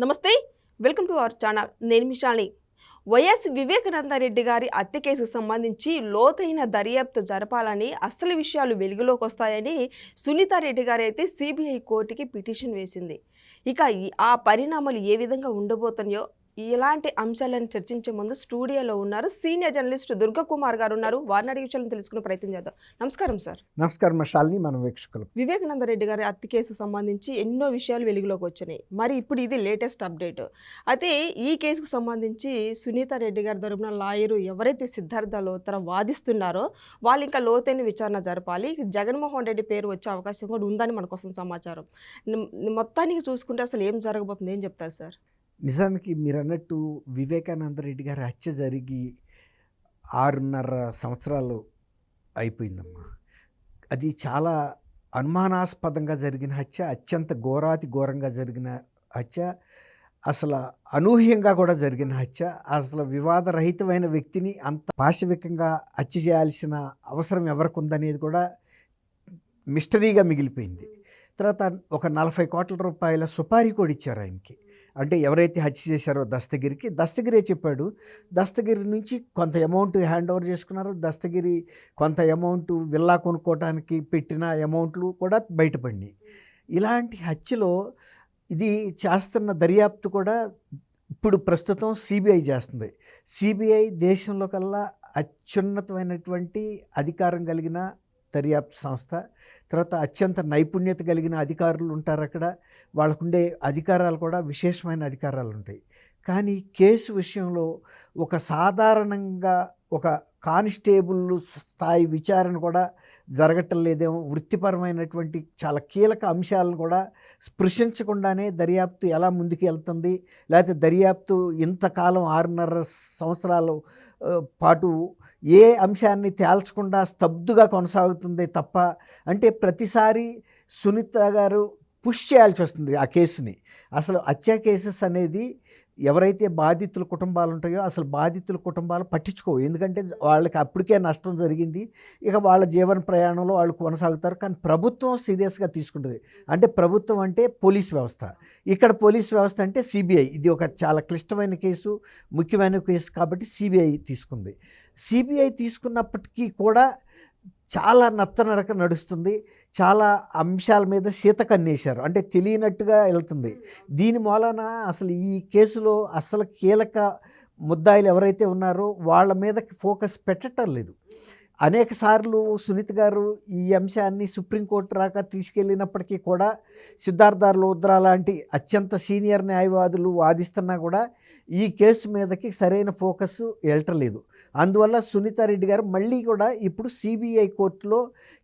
నమస్తే, welcome to our channel. నేను మిషాని. YS Vivekananda Reddy గారి హత్య కేసుకు సంబంధించి లోతైన దర్యాప్తు జరపాలని, అసలు విషయాలు వెలుగులోకి వస్తాయని సునీతారెడ్డి గారు అయితే సిబిఐ కోర్టుకి పిటిషన్ వేసింది. ఇక ఆ పరిణామాలు ఏ విధంగా ఉండబోతున్నాయో ఇలాంటి అంశాలను చర్చించే ముందు స్టూడియోలో ఉన్నారు సీనియర్ జర్నలిస్ట్ దుర్గకుమార్ గారు ఉన్నారు. వారిని అడిగి విషయాలను తెలుసుకునే ప్రయత్నం చేద్దాం. నమస్కారం సార్. నమస్కారం మషాల్ని మనం వీక్షకులు. వివేకానందరెడ్డి గారి హత్య కేసుకు సంబంధించి ఎన్నో విషయాలు వెలుగులోకి వచ్చినాయి. మరి ఇప్పుడు ఇది లేటెస్ట్ అప్డేట్. అయితే ఈ కేసుకు సంబంధించి సునీతారెడ్డి గారి తరపున లాయరు ఎవరైతే సిద్ధార్థ లోతర వాదిస్తున్నారో వాళ్ళు ఇంకా లోతైన విచారణ జరపాలి. జగన్మోహన్ రెడ్డి పేరు వచ్చే అవకాశం కూడా ఉందని మనకు వస్తున్న సమాచారం. మొత్తానికి చూసుకుంటే అసలు ఏం జరగబోతుంది, ఏం చెప్తారు సార్? నిజానికి మీరు అన్నట్టు వివేకానందరెడ్డి గారి హత్య జరిగి 6.5 సంవత్సరాలు అయిపోయిందమ్మా. అది చాలా అనుమానాస్పదంగా జరిగిన హత్య, అత్యంత ఘోరంగా జరిగిన హత్య, అసలు అనూహ్యంగా కూడా జరిగిన హత్య. అసలు వివాదరహితమైన వ్యక్తిని అంత పాశవికంగా హత్య చేయాల్సిన అవసరం ఎవరికి ఉందనేది కూడా మిస్టరీగా మిగిలిపోయింది. తర్వాత ఒక 40 కోట్ల రూపాయల సుపారీ కూడా ఇచ్చారు ఆయనకి. అంటే ఎవరైతే హత్య చేశారో దస్తగిరే చెప్పాడు. దస్తగిరి నుంచి కొంత అమౌంట్ హ్యాండ్ ఓవర్ చేసుకున్నారు. దస్తగిరి కొంత అమౌంట్ విల్లా కొనుక్కోవడానికి పెట్టిన అమౌంట్లు కూడా బయటపడినాయి. ఇలాంటి హత్యలో ఇది చేస్తున్న దర్యాప్తు కూడా ఇప్పుడు ప్రస్తుతం సిబిఐ చేస్తుంది. సిబిఐ దేశంలో కల్లా అత్యున్నతమైనటువంటి అధికారం కలిగిన దర్యాప్తు సంస్థ. తర్వాత అత్యంత నైపుణ్యత కలిగిన అధికారులు ఉంటారు అక్కడ. వాళ్ళకుండే అధికారాలు కూడా విశేషమైన అధికారాలు ఉంటాయి. కానీ కేసు విషయంలో ఒక సాధారణంగా ఒక కానిస్టేబుల్ స్థాయి విచారణ కూడా జరగటం లేదేమో. వృత్తిపరమైనటువంటి చాలా కీలక అంశాలను కూడా స్పృశించకుండానే దర్యాప్తు ఎలా ముందుకు వెళ్తుంది, లేకపోతే దర్యాప్తు ఇంతకాలం 6.5 సంవత్సరాల పాటు ఏ అంశాన్ని తేల్చకుండా స్తబ్దుగా కొనసాగుతుంది తప్ప. అంటే ప్రతిసారి సునీత గారు పుష్ చేయాల్సి వస్తుంది ఆ కేసుని. అసలు హత్య కేసెస్ అనేది ఎవరైతే బాధితుల కుటుంబాలు ఉంటాయో అసలు బాధితుల కుటుంబాలు పట్టించుకోవు. ఎందుకంటే వాళ్ళకి అప్పటికే నష్టం జరిగింది. ఇక వాళ్ళ జీవన ప్రయాణంలో వాళ్ళు కొనసాగుతారు. కానీ ప్రభుత్వం సీరియస్గా తీసుకుంటుంది. అంటే ప్రభుత్వం అంటే పోలీస్ వ్యవస్థ. ఇక్కడ పోలీస్ వ్యవస్థ అంటే సిబిఐ. ఇది ఒక చాలా క్లిష్టమైన కేసు, ముఖ్యమైన కేసు కాబట్టి సిబిఐ తీసుకుంది. సిబిఐ తీసుకున్నప్పటికీ కూడా చాలా నత్తనడక నడుస్తుంది. చాలా అంశాల మీద కన్నేశారు. అంటే తెలియనట్టుగా వెళ్తుంది. దీని మూలన అసలు ఈ కేసులో అసలు కీలక ముద్దాయిలు ఎవరైతే ఉన్నారో వాళ్ళ మీద ఫోకస్ పెట్టడం లేదు. అనేక సార్లు సునీత గారు ఈ అంశాన్ని సుప్రీంకోర్టు రాక తీసుకెళ్ళినప్పటికీ కూడా సిద్ధార్థ లోద్రా లాంటి అత్యంత సీనియర్ న్యాయవాదులు వాదిస్తున్నా కూడా ఈ కేసు మీదకి సరైన ఫోకస్ వెళ్ళటలేదు. అందువల్ల సునీతారెడ్డి గారు మళ్ళీ కూడా ఇప్పుడు సిబిఐ కోర్టులో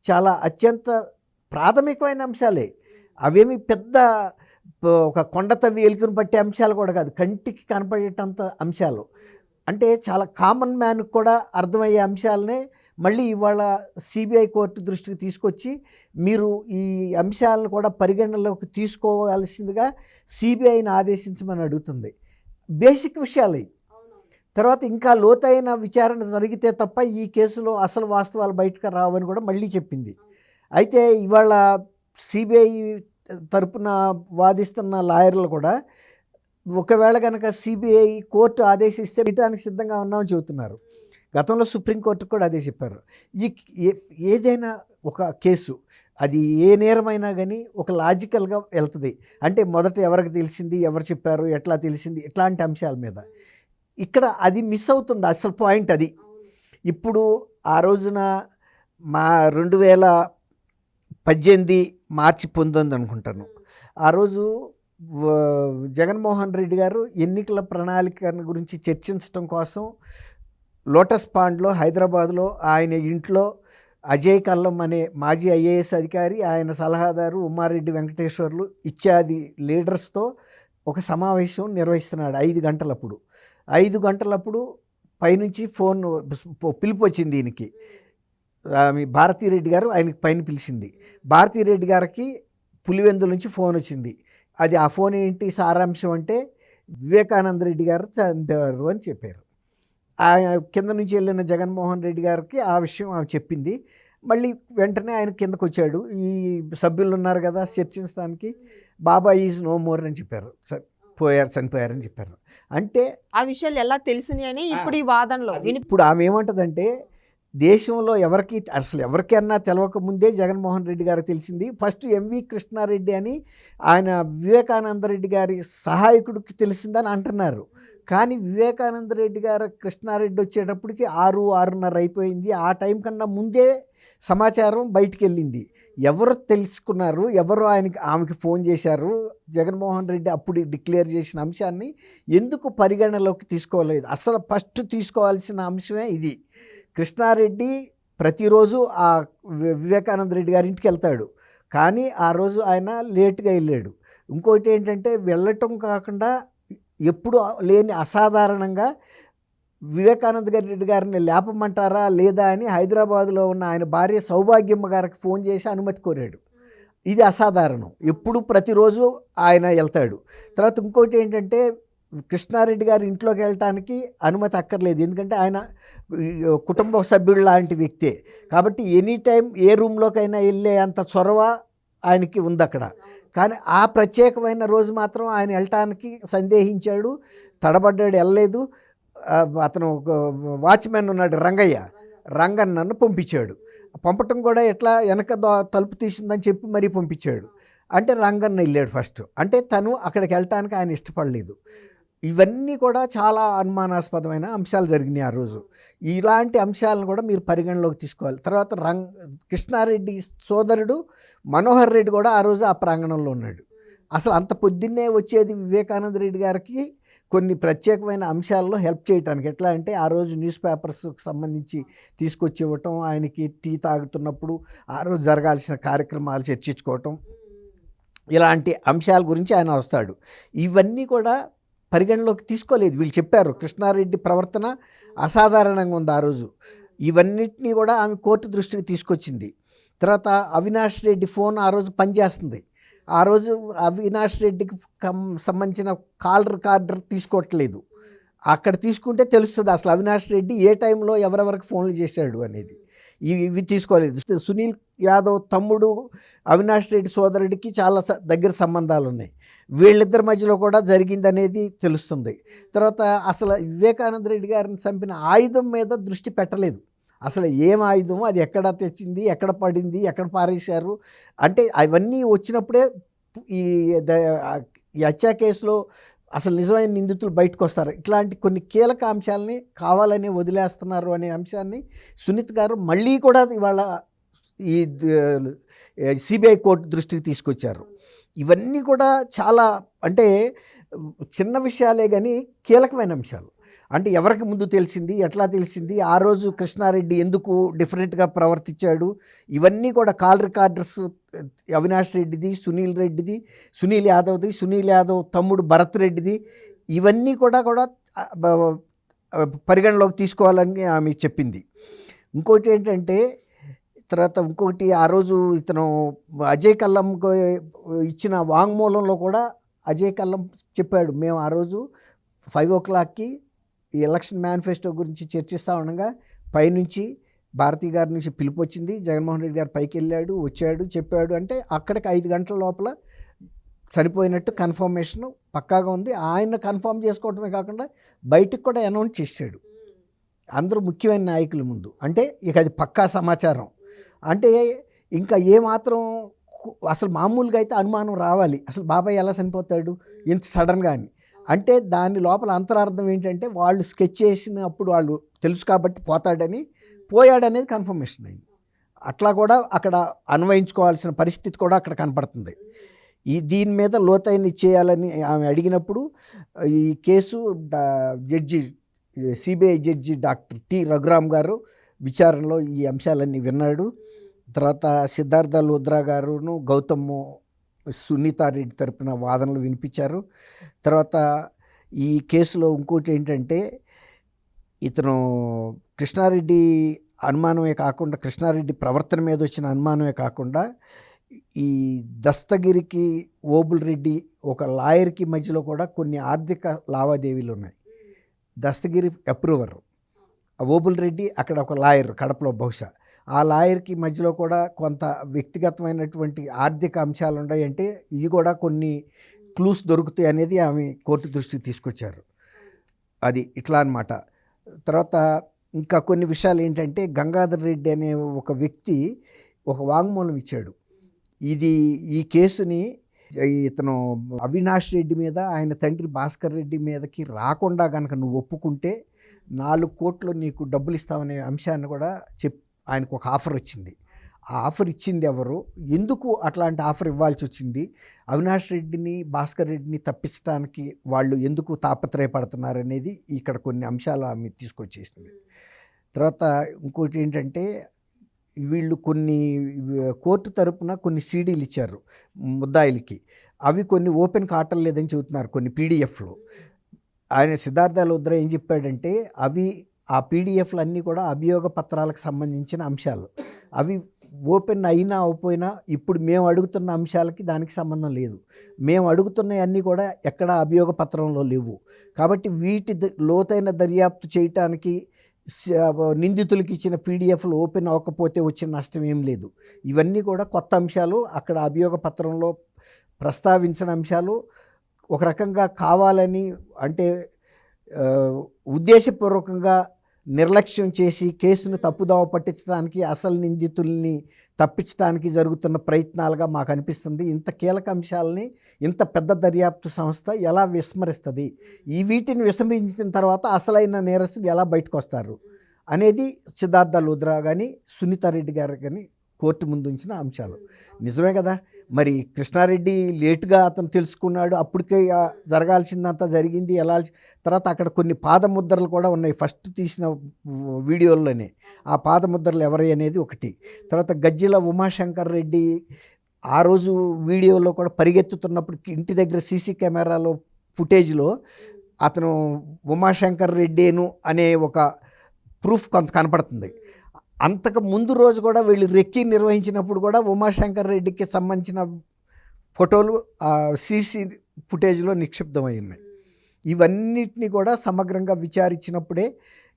చాలా అత్యంత ప్రాథమికమైన అంశాలే, అవేమి పెద్ద ఒక కొండ తవ్వి ఎలుకను పట్టే అంశాలు కూడా కాదు, కంటికి కనపడేటంత అంశాలు, అంటే చాలా కామన్ మ్యాన్కి కూడా అర్థమయ్యే అంశాలనే మళ్ళీ ఇవాళ సిబిఐ కోర్టు దృష్టికి తీసుకొచ్చి మీరు ఈ అంశాలను కూడా పరిగణనలోకి తీసుకోవాల్సిందిగా సిబిఐని ఆదేశించమని అడుగుతుంది. బేసిక్ విషయాలు. తర్వాత ఇంకా లోతైన విచారణ జరిగితే తప్ప ఈ కేసులో అసలు వాస్తవాలు బయటకు రావని కూడా మళ్ళీ చెప్పింది. అయితే ఇవాళ సిబిఐ తరపున వాదిస్తున్న లాయర్లు కూడా ఒకవేళ కనుక సిబిఐ కోర్టు ఆదేశిస్తే పెట్టడానికి సిద్ధంగా ఉన్నామని చెబుతున్నారు. గతంలో సుప్రీంకోర్టుకు కూడా అదే చెప్పారు. ఏదైనా ఒక కేసు అది ఏ నేరమైనా కానీ ఒక లాజికల్గా వెళ్తుంది. అంటే మొదట ఎవరికి తెలిసింది, ఎవరు చెప్పారు, ఎట్లా తెలిసింది, ఇట్లాంటి అంశాల మీద ఇక్కడ అది మిస్ అవుతుంది. అసలు పాయింట్ అది. ఇప్పుడు ఆ రోజున 2018 మార్చి 19 అనుకుంటాను, ఆ రోజు జగన్మోహన్ రెడ్డి గారు ఎన్నికల ప్రణాళిక గురించి చర్చించడం కోసం లోటస్ పాండ్లో హైదరాబాద్లో ఆయన ఇంట్లో అజయ్ కల్లం అనే మాజీ ఐఏఎస్ అధికారి, ఆయన సలహాదారు ఉమ్మారెడ్డి వెంకటేశ్వర్లు ఇత్యాది లీడర్స్తో ఒక సమావేశం నిర్వహిస్తున్నాడు 5 గంటలప్పుడు. 5 గంటలప్పుడు పైనుంచి ఫోన్ పిలుపు వచ్చింది. దీనికి భారతీరెడ్డి గారు ఆయనకి పైన పిలిచింది. భారతీరెడ్డి గారికి పులివెందుల నుంచి ఫోన్ వచ్చింది. అది ఆ ఫోన్ ఏంటి సారాంశం అంటే వివేకానందరెడ్డి గారు చనిపోయారు అని చెప్పారు. కింద నుంచి వెళ్ళిన జగన్మోహన్ రెడ్డి గారికి ఆ విషయం ఆమె చెప్పింది. మళ్ళీ వెంటనే ఆయన కిందకు వచ్చాడు. ఈ సభ్యులు ఉన్నారు కదా చర్చించడానికి, బాబా ఈజ్ నో మోర్ అని చెప్పారు. చనిపోయారని చెప్పారు. అంటే ఆ విషయాలు ఎలా తెలిసినాయి అని ఇప్పుడు ఈ వాదనలో ఇప్పుడు ఆమె ఏమంటదంటే, దేశంలో ఎవరికన్నా తెలవక ముందే జగన్మోహన్ రెడ్డి గారికి తెలిసింది. ఫస్ట్ ఎంవి కృష్ణారెడ్డి అని ఆయన వివేకానంద రెడ్డి గారి సహాయకుడికి తెలిసిందని అంటున్నారు. కానీ వివేకానంద రెడ్డి గారు కృష్ణారెడ్డి వచ్చేటప్పటికి 6:30 అయిపోయింది. ఆ టైం కన్నా ముందే సమాచారం బయటికి వెళ్ళింది. ఎవరు తెలుసుకున్నారు, ఎవరు ఆమెకి ఫోన్ చేశారు, జగన్మోహన్ రెడ్డి అప్పుడు డిక్లేర్ చేసిన అంశాన్ని ఎందుకు పరిగణలోకి తీసుకోలేదు? అసలు ఫస్ట్ తీసుకోవాల్సిన అంశమే ఇది. కృష్ణారెడ్డి ప్రతిరోజు ఆ వివేకానంద రెడ్డి గారి ఇంటికి వెళ్తాడు, కానీ ఆ రోజు ఆయన లేట్గా వెళ్ళాడు. ఇంకోటి ఏంటంటే, వెళ్ళటం కాకుండా ఎప్పుడు లేని అసాధారణంగా వివేకానంద రెడ్డి గారిని లేపమంటారా లేదా అని హైదరాబాదులో ఉన్న ఆయన భార్య సౌభాగ్యమ్మ గారికి ఫోన్ చేసి అనుమతి కోరాడు. ఇది అసాధారణం. ఎప్పుడు ప్రతిరోజు ఆయన వెళ్తాడు. తర్వాత ఇంకోటి ఏంటంటే, కృష్ణారెడ్డి గారి ఇంట్లోకి వెళ్ళటానికి అనుమతి అక్కర్లేదు, ఎందుకంటే ఆయన కుటుంబ సభ్యుడు లాంటి వ్యక్తే. కాబట్టి ఎనీ టైం ఏ రూమ్లోకైనా వెళ్ళే అంత చొరవ ఆయనకి ఉంది అక్కడ. కానీ ఆ ప్రత్యేకమైన రోజు మాత్రం ఆయన వెళ్ళటానికి సందేహించాడు, తడబడ్డాడు, వెళ్ళలేదు. అతను వాచ్మెన్ ఉన్నాడు రంగన్నను పంపించాడు. పంపటం కూడా ఎట్లా, వెనక తలుపు తీసిందని చెప్పి మరీ పంపించాడు. అంటే రంగన్న వెళ్ళాడు ఫస్ట్. అంటే తను అక్కడికి వెళ్ళటానికి ఆయన ఇష్టపడలేదు. ఇవన్నీ కూడా చాలా అనుమానాస్పదమైన అంశాలు జరిగినాయి ఆ రోజు. ఇలాంటి అంశాలను కూడా మీరు పరిగణలోకి తీసుకోవాలి. తర్వాత కృష్ణారెడ్డి సోదరుడు మనోహర్ రెడ్డి కూడా ఆ రోజు ఆ ప్రాంగణంలో ఉన్నాడు. అసలు అంత పొద్దున్నే వచ్చేది వివేకానంద రెడ్డి గారికి కొన్ని ప్రత్యేకమైన అంశాల్లో హెల్ప్ చేయడానికి. ఎట్లా అంటే, ఆ రోజు న్యూస్ పేపర్స్కి సంబంధించి తీసుకొచ్చి ఇవ్వటం, ఆయనకి టీ తాగుతున్నప్పుడు ఆ రోజు జరగాల్సిన కార్యక్రమాలు చర్చించుకోవటం, ఇలాంటి అంశాల గురించి ఆయన వస్తాడు. ఇవన్నీ కూడా పరిగణలోకి తీసుకోలేదు. వీళ్ళు చెప్పారు కృష్ణారెడ్డి ప్రవర్తన అసాధారణంగా ఉంది ఆ రోజు. ఇవన్నిటినీ కూడా ఆమె కోర్టు దృష్టికి తీసుకొచ్చింది. తర్వాత అవినాష్ రెడ్డి ఫోన్ ఆ రోజు పనిచేస్తుంది. ఆ రోజు అవినాష్ రెడ్డికి సంబంధించిన కాల్ రికార్డర్ తీసుకోవట్లేదు. అక్కడ తీసుకుంటే తెలుస్తుంది అసలు అవినాష్ రెడ్డి ఏ టైంలో ఎవరెవరికి ఫోన్లు చేశాడు అనేది. ఇవి తీసుకోలేదు. సునీల్ యాదవ్ తమ్ముడు అవినాష్ రెడ్డి సోదరుడికి చాలా దగ్గర సంబంధాలు ఉన్నాయి. వీళ్ళిద్దరి మధ్యలో కూడా జరిగిందనేది తెలుస్తుంది. తర్వాత అసలు వివేకానంద రెడ్డి గారిని చంపిన ఆయుధం మీద దృష్టి పెట్టలేదు. అసలు ఏం ఆయుధం, అది ఎక్కడ తెచ్చింది, ఎక్కడ పడింది, ఎక్కడ పారేశారు అంటే అవన్నీ వచ్చినప్పుడే ఈ హత్య కేసులో అసలు నిజమైన నిందితులు బయటకు వస్తారు. ఇట్లాంటి కొన్ని కీలక అంశాలని కావాలని వదిలేస్తున్నారు అనే అంశాన్ని సునీత్ గారు మళ్ళీ కూడా ఇవాళ ఈ సిబిఐ కోర్టు దృష్టికి తీసుకొచ్చారు. ఇవన్నీ కూడా చాలా అంటే చిన్న విషయాలే కానీ కీలకమైన అంశాలు. అంటే ఎవరికి ముందు తెలిసింది, ఎట్లా తెలిసింది, ఆ రోజు కృష్ణారెడ్డి ఎందుకు డిఫరెంట్గా ప్రవర్తించాడు, ఇవన్నీ కూడా కాల్ రికార్డర్స్ అవినాష్ రెడ్డిది, సునీల్ యాదవ్ది, సునీల్ యాదవ్ తమ్ముడు భరత్ రెడ్డిది, ఇవన్నీ కూడా పరిగణలోకి తీసుకోవాలని ఆమె చెప్పింది. ఇంకోటి ఏంటంటే, తర్వాత ఇంకొకటి ఆ రోజు ఇతను అజయ్ కల్లంకు ఇచ్చిన వాంగ్మూలంలో కూడా అజయ్ కల్లం చెప్పాడు, మేము ఆ రోజు 5 o'clockకి ఈ ఎలక్షన్ మేనిఫెస్టో గురించి చర్చిస్తూ ఉండగా పైనుంచి భారతీ గారి నుంచి పిలుపు వచ్చింది, జగన్మోహన్ రెడ్డి గారు పైకి వెళ్ళాడు, వచ్చాడు, చెప్పాడు. అంటే అక్కడికి 5 గంటల లోపల చనిపోయినట్టు కన్ఫర్మేషన్ పక్కాగా ఉంది. ఆయన కన్ఫర్మ్ చేసుకోవటమే కాకుండా బయటికి కూడా అనౌన్స్ చేశాడు అందరూ ముఖ్యమైన నాయకుల ముందు. అంటే ఇక అది పక్కా సమాచారం. అంటే ఇంకా ఏమాత్రం అసలు మామూలుగా అయితే అనుమానం రావాలి, అసలు బాబాయ్ ఎలా చనిపోతాడు ఇంత సడన్గా అని. అంటే దాని లోపల అంతరార్థం ఏంటంటే, వాళ్ళు స్కెచ్ చేసినప్పుడు వాళ్ళు తెలుసు కాబట్టి పోయాడనేది కన్ఫర్మేషన్ అయింది. అట్లా కూడా అక్కడ అన్వయించుకోవాల్సిన పరిస్థితి కూడా అక్కడ కనపడుతుంది. దీని మీద లోతైన చేయాలని ఆమె అడిగినప్పుడు ఈ case CBI judge doctor T Raghuram గారు విచారణలో ఈ అంశాలన్నీ విన్నాడు. తర్వాత సిద్ధార్థ లూద్రా గారును గౌతమ్ సునీతారెడ్డి తరపున వాదనలు వినిపించారు. తర్వాత ఈ కేసులో ఇంకోటి ఏంటంటే, ఇతను కృష్ణారెడ్డి అనుమానమే కాకుండా, కృష్ణారెడ్డి ప్రవర్తన మీద వచ్చిన అనుమానమే కాకుండా, ఈ దస్తగిరికి ఓబుల్ రెడ్డి ఒక లాయర్కి మధ్యలో కూడా కొన్ని ఆర్థిక లావాదేవీలు ఉన్నాయి. దస్తగిరి అప్రూవర్, ఓబుల్ రెడ్డి అక్కడ ఒక లాయర్ కడపలో బహుశా, ఆ లాయర్కి మధ్యలో కూడా కొంత వ్యక్తిగతమైనటువంటి ఆర్థిక అంశాలు ఉన్నాయంటే ఇవి కూడా కొన్ని క్లూస్ దొరుకుతాయి అనేది ఆమె కోర్టు దృష్టికి తీసుకొచ్చారు. అది ఇట్లా అన్నమాట. తర్వాత ఇంకా కొన్ని విషయాలు ఏంటంటే, గంగాధర్ రెడ్డి అనే ఒక వ్యక్తి ఒక వాంగ్మూలం ఇచ్చాడు. ఈ కేసుని ఇతను అవినాష్ రెడ్డి మీద, ఆయన తండ్రి భాస్కర్ రెడ్డి మీదకి రాకుండా కనుక నువ్వు ఒప్పుకుంటే 4 కోట్లు నీకు డబ్బులు ఇస్తామనే అంశాన్ని కూడా ఆయనకు ఒక ఆఫర్ వచ్చింది. ఆ ఆఫర్ ఇచ్చింది ఎవరు, ఎందుకు అట్లాంటి ఆఫర్ ఇవ్వాల్సి వచ్చింది, అవినాష్ రెడ్డిని భాస్కర్ రెడ్డిని తప్పించడానికి వాళ్ళు ఎందుకు తాపత్రయపడుతున్నారు అనేది ఇక్కడ కొన్ని అంశాలు ఆమె తీసుకొచ్చేసింది. తర్వాత ఇంకోటి ఏంటంటే, వీళ్ళు కొన్ని కోర్టు తరపున కొన్ని సీడీలు ఇచ్చారు ముద్దాయిలకి. అవి కొన్ని ఓపెన్ కావట్లేదని చెబుతున్నారు కొన్ని పీడిఎఫ్లు. ఆయన సిద్ధార్థ లుద్రా ఏం చెప్పాడంటే, ఆ పీడిఎఫ్లు అన్నీ కూడా అభియోగ పత్రాలకు సంబంధించిన అంశాలు. అవి ఓపెన్ అయినా అవ్వపోయినా ఇప్పుడు మేము అడుగుతున్న అంశాలకి దానికి సంబంధం లేదు. మేము అడుగుతున్నవన్నీ కూడా ఎక్కడ అభియోగ పత్రంలో లేవు. కాబట్టి వీటి లోతైన దర్యాప్తు చేయటానికి నిందితులకి ఇచ్చిన పీడిఎఫ్లు ఓపెన్ అవ్వకపోతే వచ్చిన నష్టం ఏం లేదు. ఇవన్నీ కూడా కొత్త అంశాలు, అక్కడ అభియోగ పత్రంలో ప్రస్తావించిన అంశాలు. ఒక రకంగా కావాలని అంటే ఉద్దేశపూర్వకంగా నిర్లక్ష్యం చేసి కేసును తప్పుదోవ పట్టించడానికి, అసలు నిందితుల్ని తప్పించడానికి జరుగుతున్న ప్రయత్నాలుగా మాకు అనిపిస్తుంది. ఇంత కీలక అంశాలని ఇంత పెద్ద దర్యాప్తు సంస్థ ఎలా విస్మరిస్తుంది, వీటిని విస్మరించిన తర్వాత అసలైన నేరస్తులు ఎలా బయటకు వస్తారు అనేది సిద్ధార్థ లుద్రా కానీ సునీతారెడ్డి గారు కానీ కోర్టు ముందు ఉంచిన అంశాలు. నిజమే కదా, మరి కృష్ణారెడ్డి లేటుగా అతను తెలుసుకున్నాడు, అప్పటికే జరగాల్సిందంతా జరిగింది. తర్వాత అక్కడ కొన్ని పాదముద్రలు కూడా ఉన్నాయి ఫస్ట్ తీసిన వీడియోల్లోనే. ఆ పాదముద్రలు ఎవరి అనేది ఒకటి. తర్వాత గజ్జిల ఉమాశంకర్ రెడ్డి ఆ రోజు వీడియోలో కూడా పరిగెత్తుతున్నప్పుడు ఇంటి దగ్గర సీసీ కెమెరాలో ఫుటేజ్లో అతను ఉమాశంకర్ రెడ్డేను అనే ఒక ప్రూఫ్ కొంత కనపడుతుంది. అంతకు ముందు రోజు కూడా వీళ్ళు రెక్కి నిర్వహించినప్పుడు కూడా ఉమాశంకర్ రెడ్డికి సంబంధించిన ఫోటోలు సీసీ ఫుటేజ్లో నిక్షిప్తమై ఉన్నాయి. ఇవన్నిటిని కూడా సమగ్రంగా విచారించినప్పుడే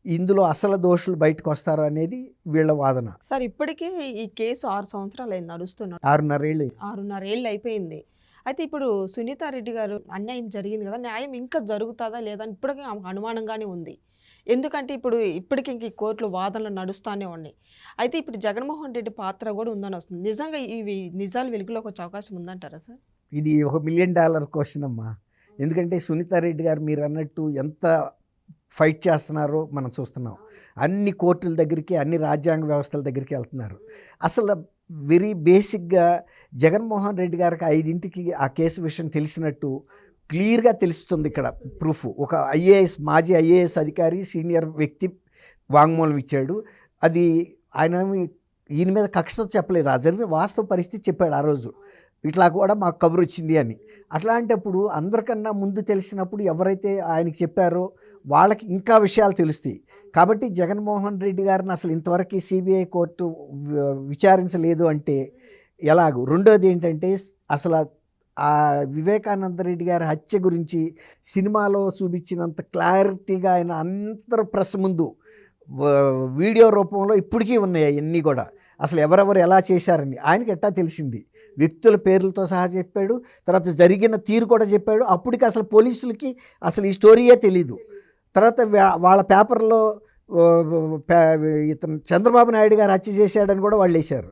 ఇందులో అసలు దోషులు బయటకు వస్తారు అనేది వీళ్ళ వాదన. సార్, ఇప్పటికే ఈ కేసు 6 సంవత్సరాలు అయింది నడుస్తున్నారు. 6.5 ఏళ్ళు అయిపోయింది. అయితే ఇప్పుడు సునీతారెడ్డి గారు అన్యాయం జరిగింది కదా, న్యాయం ఇంకా జరుగుతుందా లేదా అని ఇప్పటికీ అనుమానంగానే ఉంది. ఎందుకంటే ఇప్పటికి ఇంక కోర్టులో వాదనలు నడుస్తూనే ఉన్నాయి. అయితే ఇప్పుడు జగన్మోహన్ రెడ్డి పాత్ర కూడా ఉందని వస్తుంది. నిజంగా ఇవి నిజాలు వెలుగులోకి వచ్చే అవకాశం ఉందంటారా సార్? ఇది $1 మిలియన్ క్వశ్చన్ అమ్మా. ఎందుకంటే సునీతారెడ్డి గారు మీరు అన్నట్టు ఎంత ఫైట్ చేస్తున్నారో మనం చూస్తున్నాం. అన్ని కోర్టుల దగ్గరికి, అన్ని రాజ్యాంగ వ్యవస్థల దగ్గరికి వెళ్తున్నారు. అసలు వెరీ బేసిక్గా జగన్మోహన్ రెడ్డి గారికి 5ంటికి ఆ కేసు విషయం తెలిసినట్టు క్లియర్గా తెలుస్తుంది. ఇక్కడ ప్రూఫ్ ఒక మాజీ ఐఏఎస్ అధికారి సీనియర్ వ్యక్తి వాంగ్మూలం ఇచ్చాడు. అది ఈయన మీద కక్షతో చెప్పలేదు, ఆ జరిగిన వాస్తవ పరిస్థితి చెప్పాడు. ఆ రోజు ఇట్లా కూడా మాకు కబురు వచ్చింది అని. అట్లాంటప్పుడు అందరికన్నా ముందు తెలిసినప్పుడు ఎవరైతే ఆయనకి చెప్పారో వాళ్ళకి ఇంకా విషయాలు తెలుస్తాయి. కాబట్టి జగన్మోహన్ రెడ్డి గారిని అసలు ఇంతవరకు సిబిఐ కోర్టు విచారించలేదు అంటే ఎలాగూ. రెండోది ఏంటంటే, అసలు ఆ వివేకానంద రెడ్డి గారి హత్య గురించి సినిమాలో చూపించినంత క్లారిటీగా ఆయన అందరూ ప్రెస్ ముందు వీడియో రూపంలో ఇప్పటికీ ఉన్నాయి అవన్నీ కూడా. అసలు ఎవరెవరు ఎలా చేశారని ఆయనకి ఎట్టా తెలిసింది, వ్యక్తుల పేర్లతో సహా చెప్పాడు. తర్వాత జరిగిన తీరు కూడా చెప్పాడు. అప్పటికి అసలు పోలీసులకి అసలు ఈ స్టోరీయే తెలీదు. తర్వాత వాళ్ళ పేపర్లో ఇతను చంద్రబాబు నాయుడు గారు హత్య చేశాడని కూడా వాళ్ళు వేశారు.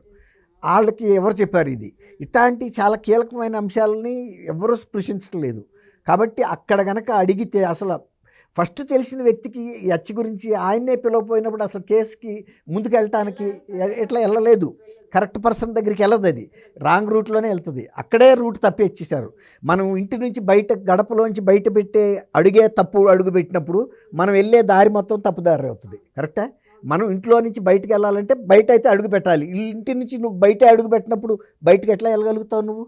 వాళ్ళకి ఎవరు చెప్పారు ఇది? ఇట్లాంటి చాలా కీలకమైన అంశాలని ఎవరూ స్పృశించట్లేదు. కాబట్టి అక్కడ గనక అడిగితే అసలు ఫస్ట్ తెలిసిన వ్యక్తికి ఈ హత్య గురించి ఆయన్నే పిలవపోయినప్పుడు అసలు కేసుకి ముందుకు వెళ్ళటానికి ఎట్లా వెళ్ళలేదు. కరెక్ట్ పర్సన్ దగ్గరికి వెళ్ళదు, అది రాంగ్ రూట్లోనే వెళ్తుంది. అక్కడే రూట్ తప్పి ఇచ్చేశారు. మనం ఇంటి నుంచి గడపలోంచి బయట పెట్టే అడుగు పెట్టినప్పుడు మనం వెళ్ళే దారి మొత్తం తప్పుదారి అవుతుంది. కరెక్టా? మనం ఇంట్లో నుంచి బయటకు వెళ్ళాలంటే బయట అయితే అడుగు పెట్టాలి. ఇంటి నుంచి నువ్వు బయట అడుగు పెట్టినప్పుడు బయటకు ఎట్లా వెళ్ళగలుగుతావు నువ్వు?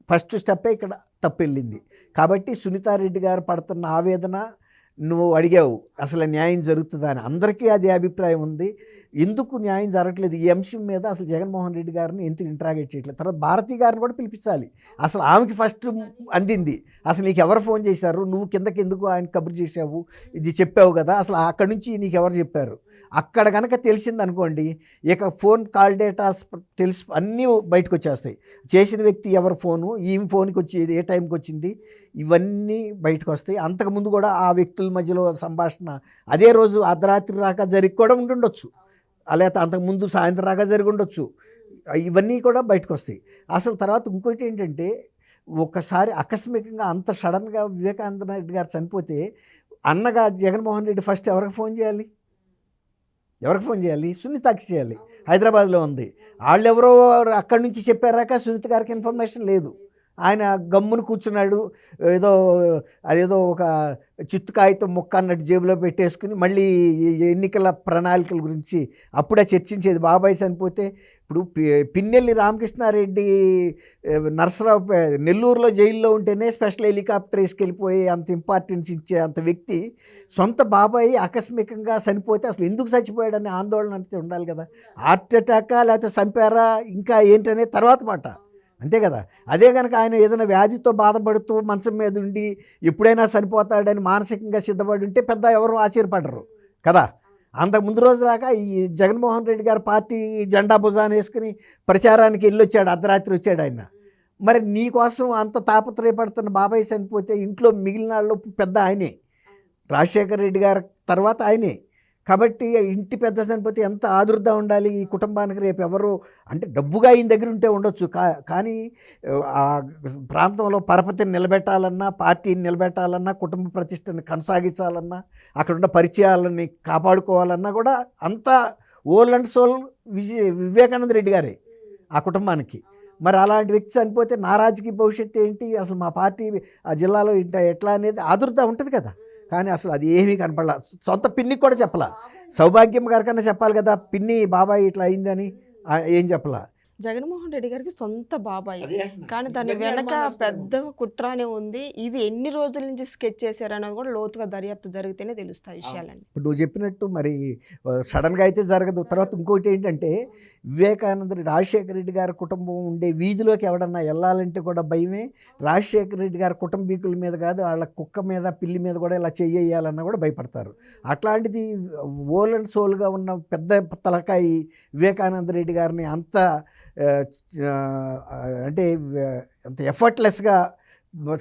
ఫస్ట్ స్టెప్పే ఇక్కడ తప్పు వెళ్ళింది. కాబట్టి సునీతారెడ్డి గారు పడుతున్న ఆవేదన నువ్వు అడిగావు, అసలు న్యాయం జరుగుతుందా అని. అందరికీ అదే అభిప్రాయం ఉంది. ఎందుకు న్యాయం జరగట్లేదు ఈ అంశం మీద అసలు జగన్మోహన్ రెడ్డి గారిని ఎందుకు ఇంటరాగేట్ చేయట్లేదు. తర్వాత భారతి గారిని కూడా పిలిపించాలి. అసలు ఆమెకి ఫస్ట్ అందింది. అసలు నీకు ఎవరు ఫోన్ చేశారు, నువ్వు కిందకి ఎందుకు ఆయన కబురు చేసావు, ఇది చెప్పావు కదా, అసలు అక్కడి నుంచి నీకు ఎవరు చెప్పారు. అక్కడ కనుక తెలిసింది అనుకోండి, ఇక ఫోన్ కాల్ డేటాస్ తెలిసి అన్నీ బయటకు వచ్చేస్తాయి. చేసిన వ్యక్తి ఎవరు ఫోను, ఈమె ఫోన్కి వచ్చి ఏ టైంకి వచ్చింది, ఇవన్నీ బయటకు వస్తాయి. అంతకుముందు కూడా ఆ వ్యక్తుల మధ్యలో సంభాషణ అదే రోజు అర్ధరాత్రి దాకా జరిగి కూడా ఉండుండొచ్చు, లేకపోతే అంతకుముందు సాయంత్రం దాకా జరిగి ఉండొచ్చు. ఇవన్నీ కూడా బయటకు వస్తాయి. అసలు తర్వాత ఇంకోటి ఏంటంటే, ఒకసారి ఆకస్మికంగా అంత సడన్గా వివేకానంద రెడ్డి గారు చనిపోతే అన్నగా జగన్మోహన్ రెడ్డి ఫస్ట్ ఎవరికి ఫోన్ చేయాలి, ఎవరికి ఫోన్ చేయాలి? సునీతకి చేయాలి. హైదరాబాద్లో ఉంది. వాళ్ళెవరో అక్కడి నుంచి చెప్పారాక సునీత గారికి ఇన్ఫర్మేషన్ లేదు. ఆయన గమ్మును కూర్చున్నాడు. ఏదో అదేదో ఒక చిత్తు కాగితం ముక్క అన్నట్టు జేబులో పెట్టేసుకుని మళ్ళీ ఎన్నికల ప్రణాళికల గురించి అప్పుడే చర్చించేది. బాబాయ్ చనిపోతే ఇప్పుడు పిన్నెల్లి రామకృష్ణారెడ్డి నరసరావు నెల్లూరులో జైల్లో ఉంటేనే స్పెషల్ హెలికాప్టర్ వేసుకెళ్ళిపోయి అంత ఇంపార్టెన్స్ ఇచ్చే అంత వ్యక్తి సొంత బాబాయ్ ఆకస్మికంగా చనిపోతే అసలు ఎందుకు చచ్చిపోయాడని ఆందోళన అంటే ఉండాలి కదా. హార్ట్ అటాకా లేకపోతే చంపారా ఇంకా ఏంటనే తర్వాత మాట, అంతే కదా. అదే కనుక ఆయన ఏదైనా వ్యాధితో బాధపడుతూ మంచం మీద ఉండి ఎప్పుడైనా చనిపోతాడని మానసికంగా సిద్ధపడి ఉంటే పెద్ద ఎవరు ఆశ్చర్యపడరు కదా. అంతకు ముందు రోజు దాకా ఈ జగన్మోహన్ రెడ్డి గారు పార్టీ జెండా భుజాన్ని వేసుకుని ప్రచారానికి వెళ్ళొచ్చాడు, అర్ధరాత్రి వచ్చాడు ఆయన. మరి నీ కోసం అంత తాపత్రయపడుతున్న బాబాయ్ చనిపోతే ఇంట్లో మిగిలిన వాళ్ళు పెద్ద ఆయనే, రాజశేఖర రెడ్డి గారి తర్వాత ఆయనే. కాబట్టి ఇంటి పెద్ద చనిపోతే ఎంత ఆదుర్దా ఉండాలి ఈ కుటుంబానికి. రేపు ఎవరు అంటే డబ్బుగా ఈయన దగ్గర ఉంటే ఉండొచ్చు, కానీ ఆ ప్రాంతంలో పరపతిని నిలబెట్టాలన్నా, పార్టీని నిలబెట్టాలన్నా, కుటుంబ ప్రతిష్టని కొనసాగించాలన్నా, అక్కడ ఉన్న పరిచయాలని కాపాడుకోవాలన్నా కూడా అంతా whole and soul Vivekananda Reddy గారే ఆ కుటుంబానికి. మరి అలాంటి వ్యక్తి చనిపోతే నా రాజకీయ భవిష్యత్తు ఏంటి, అసలు మా పార్టీ ఆ జిల్లాలో ఎట్లా అనేది ఆదుర్దా ఉంటుంది కదా. కానీ అసలు అది ఏమీ కనపడలా. సొంత పిన్నికి కూడా చెప్పలా. సౌభాగ్యం గారికన్నా చెప్పాలి కదా, పిన్ని బాబాయ్ ఇట్లా అయిందని. ఏం చెప్పలా. జగన్మోహన్ రెడ్డి గారికి సొంత బాబాయ్, కానీ దాని వెనక పెద్ద కుట్రనే ఉంది. ఇది ఎన్ని రోజుల నుంచి స్కెచ్ చేశారన్నది కూడా లోతుగా దర్యాప్తు జరిగితేనే తెలుస్తాయి విషయాలండి. ఇప్పుడు నువ్వు చెప్పినట్టు మరి సడన్గా అయితే జరగదు. తర్వాత ఇంకోటి ఏంటంటే, వివేకానంద రాజశేఖర రెడ్డి గారి కుటుంబం ఉండే వీధిలోకి ఎవడన్నా వెళ్ళాలంటే కూడా భయమే. రాజశేఖర రెడ్డి గారి కుటుంబీకుల మీద కాదు, వాళ్ళ కుక్క మీద పిల్లి మీద కూడా ఇలా చెయ్యాలన్నా కూడా భయపడతారు. అట్లాంటిది ఓల్ అండ్ సోల్గా ఉన్న పెద్ద తలకాయి వివేకానంద రెడ్డి గారిని అంత అంటే అంత ఎఫర్ట్లెస్గా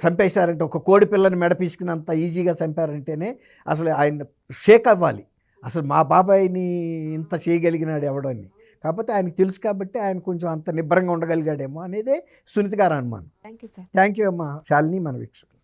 చంపేశారంటే, ఒక కోడి పిల్లని మెడ పీసుకున్నంత ఈజీగా చంపారంటేనే అసలు ఆయన షేక్ అవ్వాలి. అసలు మా బాబాయిని ఇంత చేయగలిగినాడు ఎవడని. కాకపోతే ఆయనకు తెలుసు కాబట్టి ఆయన కొంచెం అంత నిబ్బరంగా ఉండగలిగాడేమో అనేదే సునీత గారు అనుమానం. Thank you sir. Thank you అమ్మా శాలిని, మన వీక్షకులు.